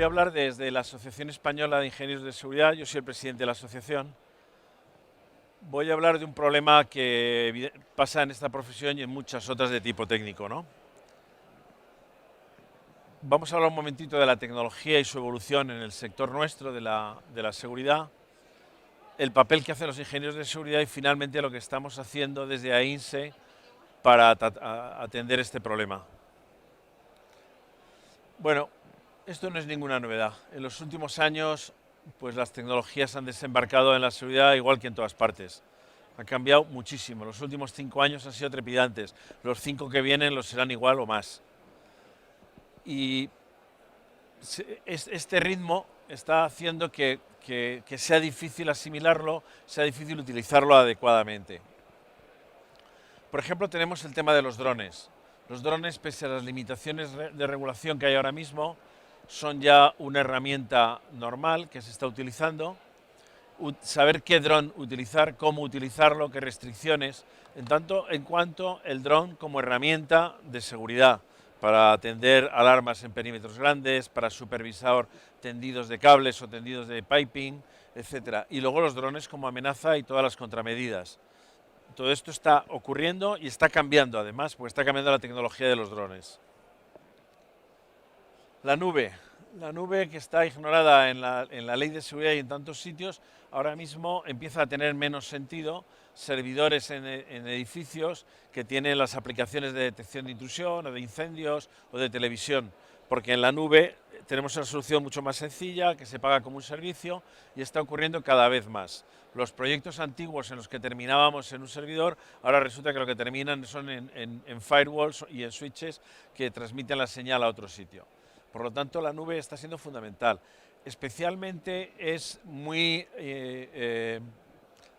Voy a hablar desde la Asociación Española de Ingenieros de Seguridad, yo soy el presidente de la asociación. Voy a hablar de un problema que pasa en esta profesión y en muchas otras de tipo técnico, ¿no? Vamos a hablar un momentito de la tecnología y su evolución en el sector nuestro de la seguridad, el papel que hacen los ingenieros de seguridad y finalmente lo que estamos haciendo desde AINSE para atender este problema. Bueno, esto no es ninguna novedad. En los últimos años, pues las tecnologías han desembarcado en la seguridad igual que en todas partes. Ha cambiado muchísimo. Los últimos 5 años han sido trepidantes. Los 5 que vienen los serán igual o más. Y este ritmo está haciendo que sea difícil asimilarlo, sea difícil utilizarlo adecuadamente. Por ejemplo, tenemos el tema de los drones. Los drones, pese a las limitaciones de regulación que hay ahora mismo, son ya una herramienta normal que se está utilizando. Saber qué dron utilizar, cómo utilizarlo, qué restricciones, en cuanto el dron como herramienta de seguridad para atender alarmas en perímetros grandes, para supervisar tendidos de cables o tendidos de piping, etc. Y luego los drones como amenaza y todas las contramedidas. Todo esto está ocurriendo y está cambiando además, porque está cambiando la tecnología de los drones. La nube que está ignorada en la ley de seguridad y en tantos sitios, ahora mismo empieza a tener menos sentido. Servidores en edificios que tienen las aplicaciones de detección de intrusión o de incendios o de televisión, porque en la nube tenemos una solución mucho más sencilla, que se paga como un servicio y está ocurriendo cada vez más. Los proyectos antiguos en los que terminábamos en un servidor, ahora resulta que lo que terminan son en firewalls y en switches que transmiten la señal a otro sitio. Por lo tanto, la nube está siendo fundamental. Especialmente es muy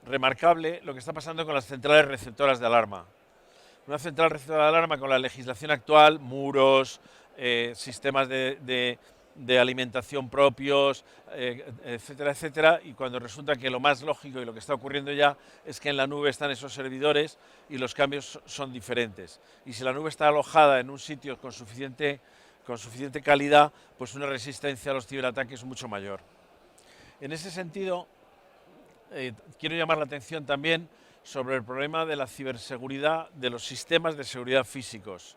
remarcable lo que está pasando con las centrales receptoras de alarma. Una central receptora de alarma con la legislación actual, muros, sistemas de alimentación propios, etcétera, etcétera, y cuando resulta que lo más lógico y lo que está ocurriendo ya es que en la nube están esos servidores y los cambios son diferentes. Y si la nube está alojada en un sitio con suficiente calidad, pues una resistencia a los ciberataques es mucho mayor. En ese sentido, quiero llamar la atención también sobre el problema de la ciberseguridad de los sistemas de seguridad físicos.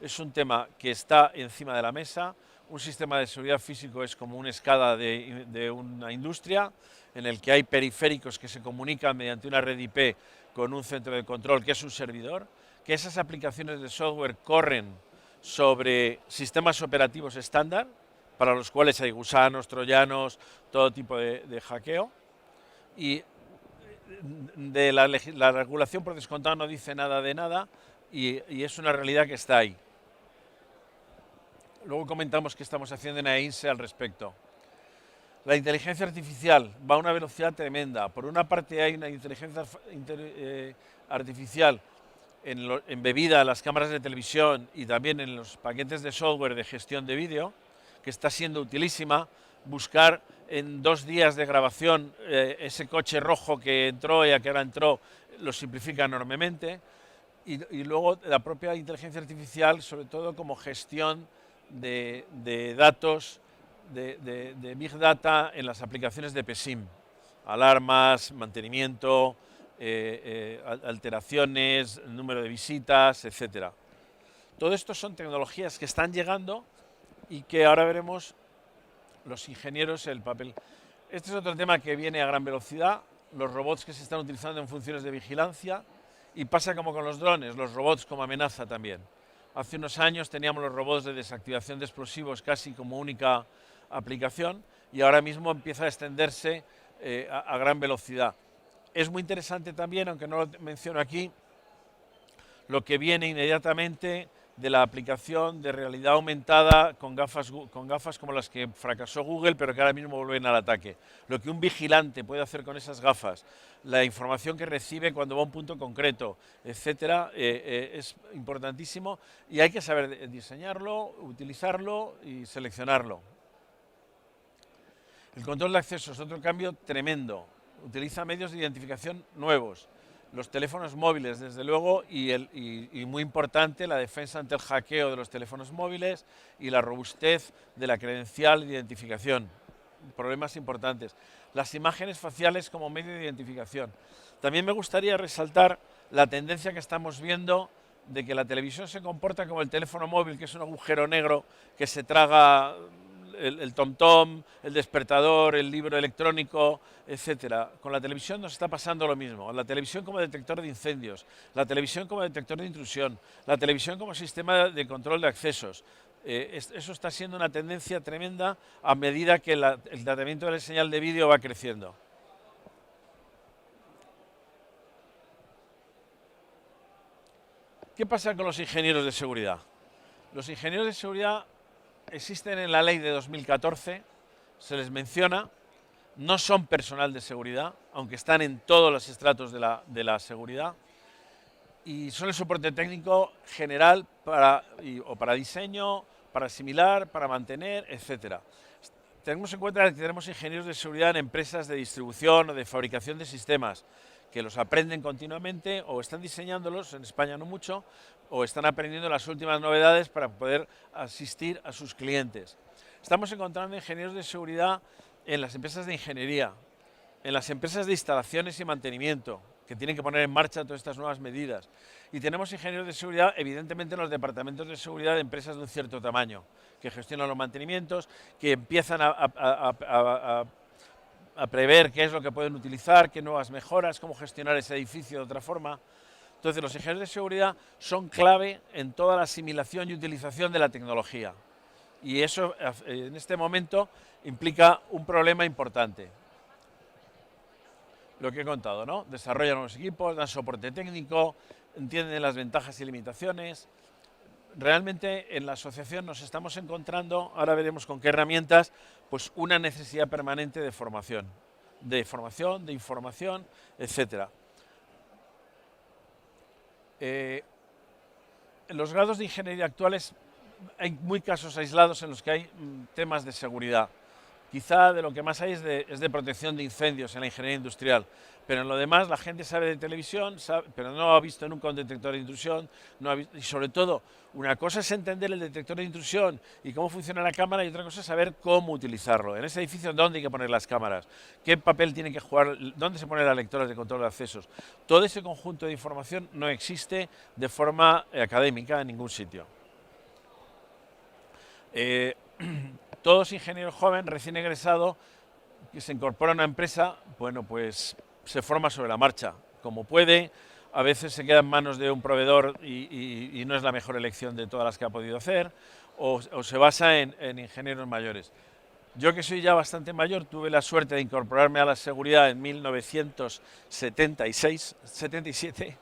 Es un tema que está encima de la mesa. Un sistema de seguridad físico es como una escala de una industria en el que hay periféricos que se comunican mediante una red IP con un centro de control que es un servidor, que esas aplicaciones de software corren sobre sistemas operativos estándar, para los cuales hay gusanos, troyanos, todo tipo de hackeo. Y de la regulación por descontado no dice nada de nada y es una realidad que está ahí. Luego comentamos qué estamos haciendo en AINSE al respecto. La inteligencia artificial va a una velocidad tremenda. Por una parte hay una inteligencia artificial embebida en las cámaras de televisión y también en los paquetes de software de gestión de vídeo, que está siendo utilísima. Buscar en 2 días de grabación ese coche rojo que entró y a que ahora entró lo simplifica enormemente. Y luego la propia inteligencia artificial, sobre todo como gestión de datos, de Big Data en las aplicaciones de PESIM. Alarmas, mantenimiento, alteraciones, número de visitas, etc. Todo esto son tecnologías que están llegando y que ahora veremos los ingenieros el papel. Este es otro tema que viene a gran velocidad, los robots que se están utilizando en funciones de vigilancia, y pasa como con los drones, los robots como amenaza también. Hace unos años teníamos los robots de desactivación de explosivos casi como única aplicación y ahora mismo empieza a extenderse a gran velocidad. Es muy interesante también, aunque no lo menciono aquí, lo que viene inmediatamente de la aplicación de realidad aumentada con gafas como las que fracasó Google, pero que ahora mismo vuelven al ataque. Lo que un vigilante puede hacer con esas gafas, la información que recibe cuando va a un punto concreto, etcétera, es importantísimo y hay que saber diseñarlo, utilizarlo y seleccionarlo. El control de acceso es otro cambio tremendo. Utiliza medios de identificación nuevos. Los teléfonos móviles, desde luego, y muy importante, la defensa ante el hackeo de los teléfonos móviles y la robustez de la credencial de identificación. Problemas importantes. Las imágenes faciales como medio de identificación. También me gustaría resaltar la tendencia que estamos viendo de que la televisión se comporta como el teléfono móvil, que es un agujero negro que se traga el tom-tom, el despertador, el libro electrónico, etcétera. Con la televisión nos está pasando lo mismo. La televisión como detector de incendios, la televisión como detector de intrusión, la televisión como sistema de control de accesos. Eso está siendo una tendencia tremenda a medida que el tratamiento de la señal de vídeo va creciendo. ¿Qué pasa con los ingenieros de seguridad? Los ingenieros de seguridad existen en la ley de 2014, se les menciona, no son personal de seguridad, aunque están en todos los estratos de la seguridad, y son el soporte técnico general para diseño, para asimilar, para mantener, etc. Tenemos en cuenta que tenemos ingenieros de seguridad en empresas de distribución o de fabricación de sistemas, que los aprenden continuamente o están diseñándolos, en España no mucho, o están aprendiendo las últimas novedades para poder asistir a sus clientes. Estamos encontrando ingenieros de seguridad en las empresas de ingeniería, en las empresas de instalaciones y mantenimiento, que tienen que poner en marcha todas estas nuevas medidas. Y tenemos ingenieros de seguridad, evidentemente, en los departamentos de seguridad de empresas de un cierto tamaño, que gestionan los mantenimientos, que empiezan a prever qué es lo que pueden utilizar, qué nuevas mejoras, cómo gestionar ese edificio de otra forma. Entonces, los ingenieros de seguridad son clave en toda la asimilación y utilización de la tecnología. Y eso, en este momento, implica un problema importante. Lo que he contado, ¿no? Desarrollan los equipos, dan soporte técnico, entienden las ventajas y limitaciones. Realmente en la asociación nos estamos encontrando, ahora veremos con qué herramientas, pues una necesidad permanente de formación, de información, etc. En los grados de ingeniería actuales hay muy casos aislados en los que hay temas de seguridad. Quizá de lo que más hay es de protección de incendios en la ingeniería industrial, pero en lo demás la gente sabe de televisión, pero no ha visto nunca un detector de intrusión, y sobre todo, una cosa es entender el detector de intrusión y cómo funciona la cámara y otra cosa es saber cómo utilizarlo. En ese edificio, ¿dónde hay que poner las cámaras? ¿Qué papel tiene que jugar? ¿Dónde se ponen las lectoras de control de accesos? Todo ese conjunto de información no existe de forma académica en ningún sitio. Todos ingenieros jóvenes, recién egresado, que se incorpora a una empresa, bueno, pues se forma sobre la marcha, como puede, a veces se queda en manos de un proveedor y no es la mejor elección de todas las que ha podido hacer, o se basa en ingenieros mayores. Yo, que soy ya bastante mayor, tuve la suerte de incorporarme a la seguridad en 1977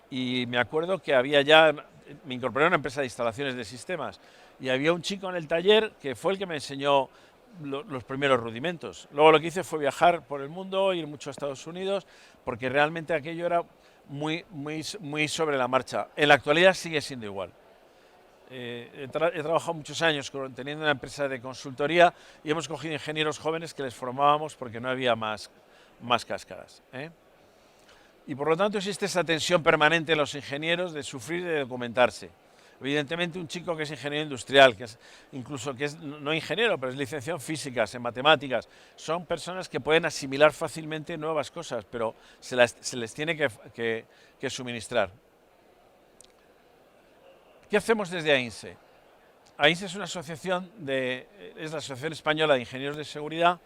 y me acuerdo que me incorporé a una empresa de instalaciones de sistemas y había un chico en el taller que fue el que me enseñó los primeros rudimentos. Luego lo que hice fue viajar por el mundo, ir mucho a Estados Unidos, porque realmente aquello era muy sobre la marcha. En la actualidad sigue siendo igual. He trabajado muchos años teniendo una empresa de consultoría y hemos cogido ingenieros jóvenes que les formábamos porque no había más cáscaras. Y por lo tanto existe esa tensión permanente en los ingenieros de sufrir y de documentarse. Evidentemente un chico que es ingeniero industrial, que es no ingeniero, pero es licenciado en físicas, en matemáticas, son personas que pueden asimilar fácilmente nuevas cosas, pero se les tiene que suministrar. ¿Qué hacemos desde AINSE? AINSE es una asociación es la Asociación Española de Ingenieros de Seguridad,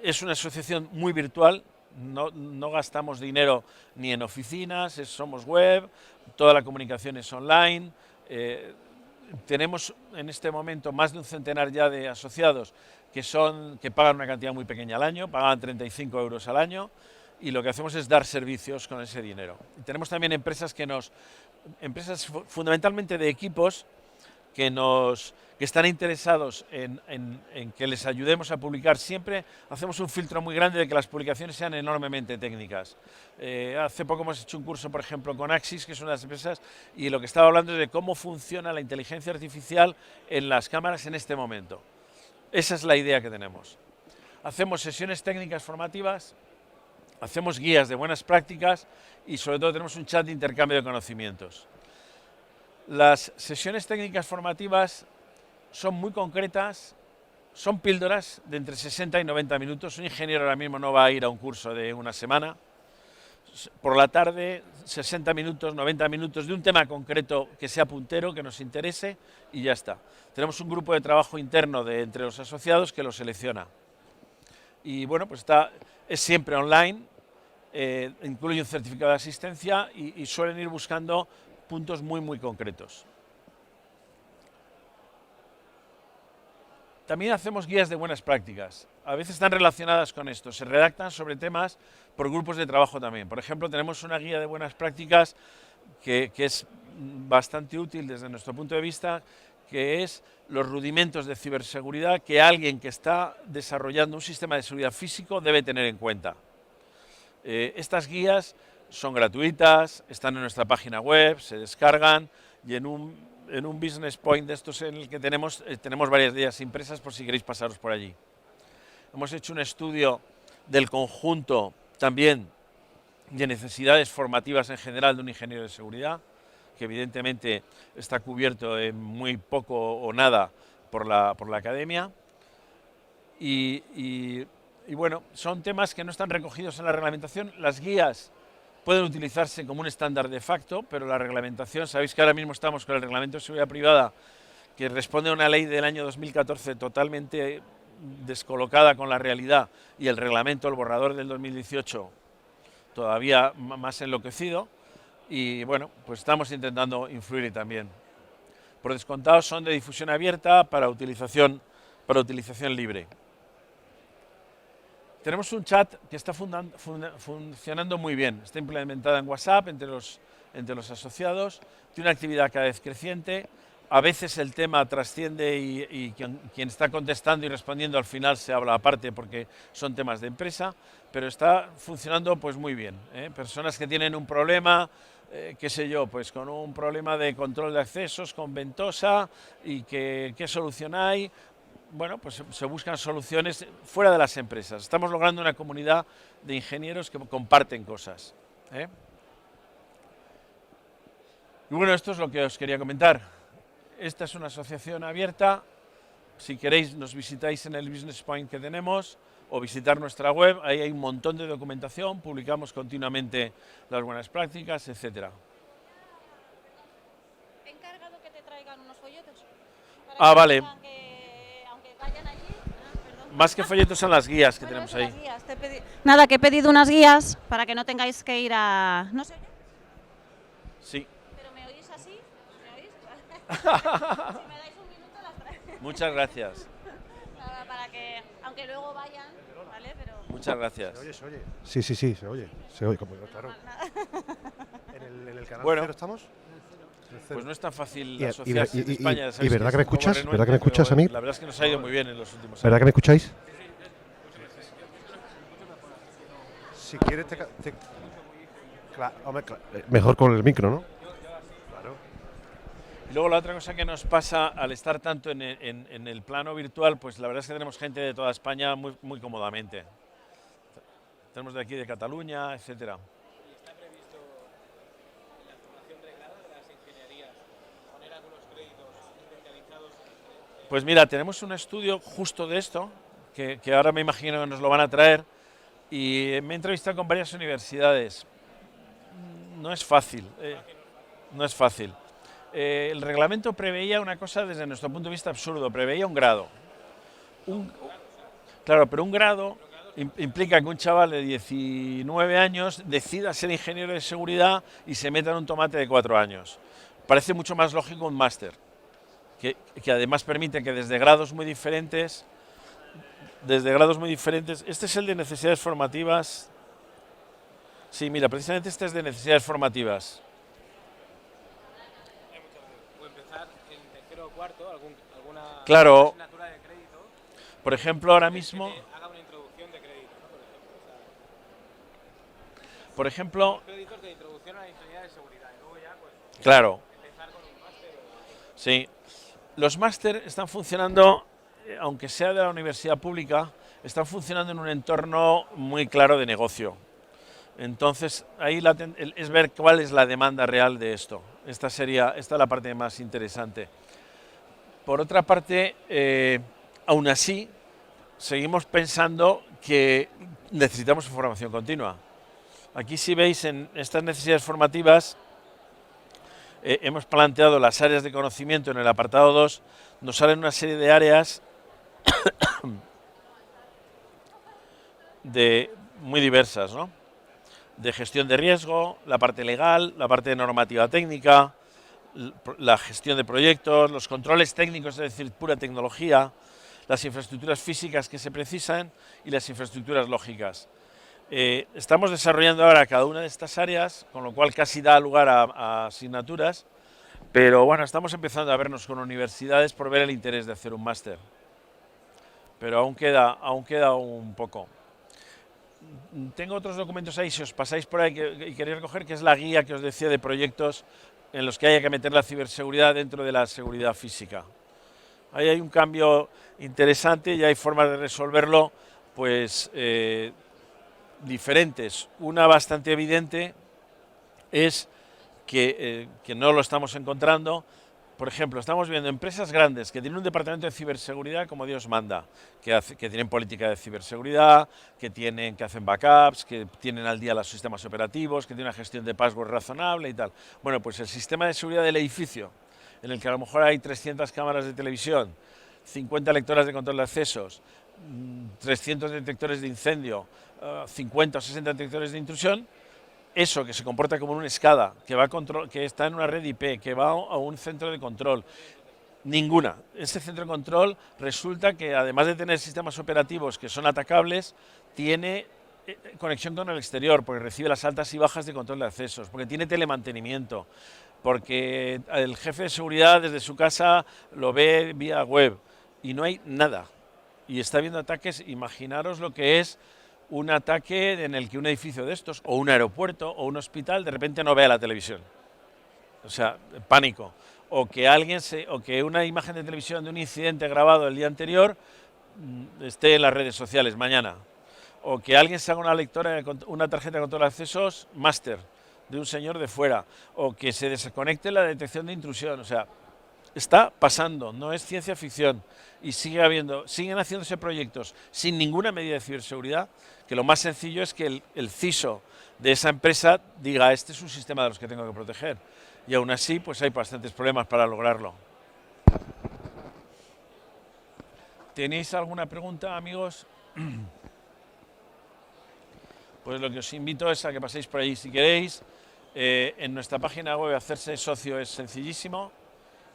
es una asociación muy virtual. No gastamos dinero ni en oficinas, somos web, toda la comunicación es online. Tenemos en este momento más de un centenar ya de asociados que pagan una cantidad muy pequeña al año, pagan 35 euros al año, y lo que hacemos es dar servicios con ese dinero. Y tenemos también empresas fundamentalmente de equipos que están interesados en que les ayudemos a publicar. Siempre hacemos un filtro muy grande de que las publicaciones sean enormemente técnicas. Hace poco hemos hecho un curso, por ejemplo, con Axis, que es una de las empresas, y lo que estaba hablando es de cómo funciona la inteligencia artificial en las cámaras en este momento. Esa es la idea que tenemos. Hacemos sesiones técnicas formativas hacemos guías de buenas prácticas y sobre todo tenemos un chat de intercambio de conocimientos. Las sesiones técnicas formativas son muy concretas, son píldoras de entre 60 y 90 minutos. Un ingeniero ahora mismo no va a ir a un curso de una semana. Por la tarde, 60 minutos, 90 minutos de un tema concreto que sea puntero, que nos interese y ya está. Tenemos un grupo de trabajo interno entre los asociados que lo selecciona. Y bueno, pues es siempre online, incluye un certificado de asistencia y suelen ir buscando puntos muy concretos. También hacemos guías de buenas prácticas. A veces están relacionadas con esto. Se redactan sobre temas por grupos de trabajo también. Por ejemplo, tenemos una guía de buenas prácticas que es bastante útil desde nuestro punto de vista, que es los rudimentos de ciberseguridad que alguien que está desarrollando un sistema de seguridad físico debe tener en cuenta. Estas guías son gratuitas, están en nuestra página web, se descargan y en un business point de estos en el que tenemos varias de ellas impresas por si queréis pasaros por allí. Hemos hecho un estudio del conjunto también de necesidades formativas en general de un ingeniero de seguridad, que evidentemente está cubierto en muy poco o nada por la academia. Y bueno, son temas que no están recogidos en la reglamentación. Las guías pueden utilizarse como un estándar de facto, pero la reglamentación, sabéis que ahora mismo estamos con el Reglamento de Seguridad Privada, que responde a una ley del año 2014 totalmente descolocada con la realidad, y el reglamento, el borrador del 2018, todavía más enloquecido, y bueno, pues estamos intentando influir también. Por descontado son de difusión abierta para utilización libre. Tenemos un chat que está funcionando muy bien, está implementada en WhatsApp entre los asociados, tiene una actividad cada vez creciente, a veces el tema trasciende y quien está contestando y respondiendo al final se habla aparte porque son temas de empresa, pero está funcionando pues muy bien. Personas que tienen un problema, qué sé yo, pues con un problema de control de accesos, con Ventosa, y qué solución hay. Bueno, pues se buscan soluciones fuera de las empresas. Estamos logrando una comunidad de ingenieros que comparten cosas. Y bueno, esto es lo que os quería comentar. Esta es una asociación abierta. Si queréis, nos visitáis en el Business Point que tenemos o visitar nuestra web. Ahí hay un montón de documentación, publicamos continuamente las buenas prácticas, etcétera. ¿Te he encargado que te traigan unos folletos? Vale. Aunque vayan allí. Más que folletos son las guías que tenemos ahí. Guías. Nada, que he pedido unas guías para que no tengáis que ir a... ¿No se oye? Sí. ¿Pero me oís así? ¿Me oís? Si me dais un minuto las traigo. Muchas gracias. Nada, para que, aunque luego vayan, ¿vale? Pero... Muchas gracias. ¿Se oye? Sí, se oye. Se oye, como claro. ¿En el canal cero estamos? Pues no es tan fácil asociarse en España. ¿Y verdad que me escuchas? ¿Verdad que me escuchas a mí? La verdad es que nos ha ido muy bien en los últimos años. ¿Verdad que me escucháis? Si quieres mejor con el micro, ¿no? Claro. Y luego la otra cosa que nos pasa al estar tanto en el plano virtual, pues la verdad es que tenemos gente de toda España muy cómodamente. Tenemos de aquí de Cataluña, etcétera. ¿Y está previsto en la formación reglada de las ingenierías poner algunos créditos especializados? Pues mira, tenemos un estudio justo de esto, que ahora me imagino que nos lo van a traer, y me he entrevistado con varias universidades. No es fácil, no es fácil. El reglamento preveía una cosa desde nuestro punto de vista absurdo, preveía un grado. Claro, pero un grado implica que un chaval de 19 años decida ser ingeniero de seguridad y se meta en un tomate de 4 años. Parece mucho más lógico un máster, que además permite que desde grados muy diferentes, este es el de necesidades formativas. Sí, mira, precisamente este es de necesidades formativas. O empezar en tercero o cuarto, alguna Claro. asignatura de crédito. Por ejemplo, ahora mismo, Que haga una introducción de crédito, ¿no? por ejemplo, Créditos de introducción a la ingeniería de seguridad. Y luego ya, pues, claro, empezar con un máster. sí. Los máster están funcionando, aunque sea de la universidad pública, están funcionando en un entorno muy claro de negocio. Entonces, ahí es ver cuál es la demanda real de esto. Esta es la parte más interesante. Por otra parte, aún así, seguimos pensando que necesitamos formación continua. Aquí, si veis, en estas necesidades formativas, hemos planteado las áreas de conocimiento en el apartado 2, nos salen una serie de áreas muy diversas, ¿no? De gestión de riesgo, la parte legal, la parte de normativa técnica, la gestión de proyectos, los controles técnicos, es decir, pura tecnología, las infraestructuras físicas que se precisan y las infraestructuras lógicas. Estamos desarrollando ahora cada una de estas áreas, con lo cual casi da lugar a asignaturas, pero bueno, estamos empezando a vernos con universidades por ver el interés de hacer un máster. Pero aún queda un poco. Tengo otros documentos ahí, si os pasáis por ahí y queréis recoger, que es la guía que os decía de proyectos en los que haya que meter la ciberseguridad dentro de la seguridad física. Ahí hay un cambio interesante y hay formas de resolverlo, pues, diferentes. Una bastante evidente es que no lo estamos encontrando. Por ejemplo, estamos viendo empresas grandes que tienen un departamento de ciberseguridad como Dios manda, que tienen política de ciberseguridad, que hacen backups, que tienen al día los sistemas operativos, que tienen una gestión de password razonable y tal. Bueno, pues el sistema de seguridad del edificio, en el que a lo mejor hay 300 cámaras de televisión, 50 lectoras de control de accesos, 300 detectores de incendio, 50 o 60 detectores de intrusión, eso que se comporta como un SCADA, que está en una red IP, que va a un centro de control, ninguna. Ese centro de control resulta que, además de tener sistemas operativos que son atacables, tiene conexión con el exterior, porque recibe las altas y bajas de control de accesos, porque tiene telemantenimiento, porque el jefe de seguridad desde su casa lo ve vía web y no hay nada. Y está habiendo ataques, imaginaros lo que es un ataque en el que un edificio de estos, o un aeropuerto, o un hospital, de repente no vea la televisión. O sea, pánico. O que una imagen de televisión de un incidente grabado el día anterior esté en las redes sociales mañana. O que alguien se haga una tarjeta de control de accesos máster de un señor de fuera. O que se desconecte la detección de intrusión. O sea, está pasando, no es ciencia ficción. Y siguen haciéndose proyectos sin ninguna medida de ciberseguridad, que lo más sencillo es que el CISO de esa empresa diga, este es un sistema de los que tengo que proteger. Y aún así, pues hay bastantes problemas para lograrlo. ¿Tenéis alguna pregunta, amigos? Pues lo que os invito es a que paséis por ahí si queréis. En nuestra página web hacerse socio es sencillísimo.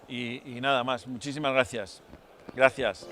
Y nada más, muchísimas gracias. Gracias.